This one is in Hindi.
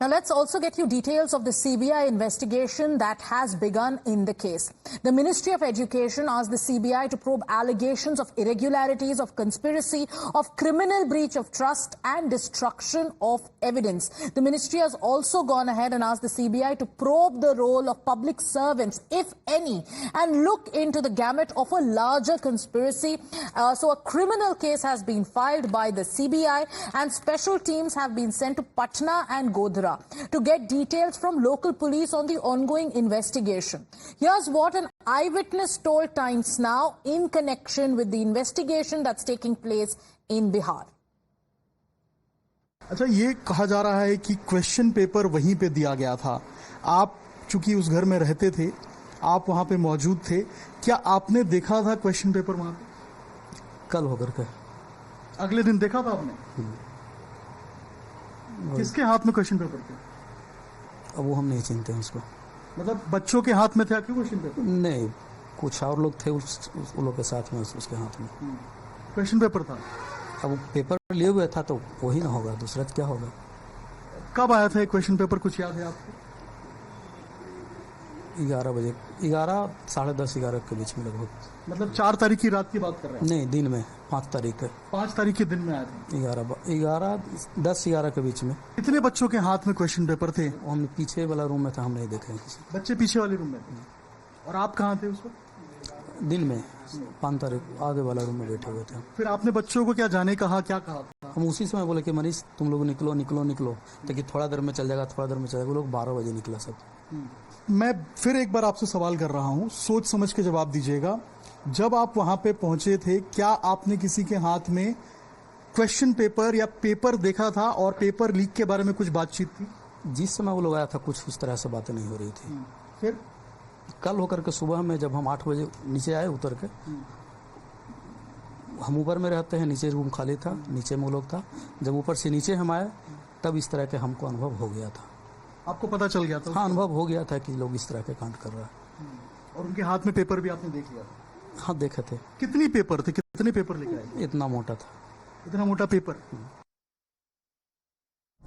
Now let's also get you details of the CBI investigation that has begun in the case. The Ministry of Education asked the CBI to probe allegations of irregularities, of conspiracy, of criminal breach of trust and destruction of evidence. The ministry has also gone ahead and asked the CBI to probe the role of public servants, if any, and look into the gamut of a larger conspiracy. So a criminal case has been filed by the CBI and special teams have been sent to Patna and Godhra to get details from local police on the ongoing investigation. Here's what an eyewitness told Times Now in connection with the investigation that's taking place in Bihar. अच्छा, ये कहा जा रहा है कि क्वेश्चन पेपर वहीं पे दिया गया था। आप चूंकि उस घर में रहते थे, आप वहां पे मौजूद थे, क्या आपने देखा था क्वेश्चन पेपर वहां पे? कल होकर के अगले दिन देखा था आपने? किसके हाथ में क्वेश्चन पेपर थे? अब वो हम नहीं चिनते हैं उसको। मतलब बच्चों के हाथ में था क्या क्वेश्चन पेपर? नहीं, कुछ और लोग थे उस लोग के साथ में, उसके हाथ में क्वेश्चन पेपर था। अब वो पेपर लिए हुए था तो वही ना होगा, दूसरा क्या होगा। कब आया था क्वेश्चन पेपर, कुछ याद है आपको? 11 बजे, 11, साढ़े 10, 11 के बीच में लगभग। मतलब 4 तारीख की रात की बात कर रहे हैं? नहीं, दिन में 5 तारीख के। 5 तारीख के दिन में आया था। 11, 10, 11 के बीच में। कितने बच्चों के हाथ में क्वेश्चन पेपर थे? हम पीछे वाला रूम में था, हम नहीं देखे किसी। बच्चे पीछे वाले रूम में थे और आप कहाँ थे उस वक्त? दिन में 5 तारीख आगे वाला रूम में बैठे हुए थे। फिर आपने बच्चों को क्या जाने कहा, क्या कहा? हम उसी समय बोले कि मनीष तुम लोग निकलो निकलो निकलो, ताकि थोड़ा देर में चल जाएगा, थोड़ा देर में चल जाएगा। वो लोग 12 बजे निकला सब। मैं फिर एक बार आपसे सवाल कर रहा हूं, सोच समझ के जवाब दीजिएगा। जब आप वहां पे पहुंचे थे, क्या आपने किसी के हाथ में क्वेश्चन पेपर या पेपर देखा था और पेपर लीक के बारे में कुछ बातचीत थी? जिस समय वो लोग आया था कुछ उस तरह से बातें नहीं हो रही थी। फिर कल होकर के सुबह में जब हम 8 बजे नीचे आए उतर के, हम ऊपर में रहते हैं, नीचे रूम खाली था, नीचे में वो लोग था। जब ऊपर से नीचे हम आए तब इस तरह के हमको अनुभव हो गया था। आपको पता चल गया था? हाँ, अनुभव हो गया था कि लोग इस तरह के कांड कर रहा है। और उनके हाथ में पेपर भी आपने देख लिया था? हाँ, देखे थे। कितनी पेपर थे, कितने पेपर लेके आए? इतना मोटा था। इतना मोटा पेपर?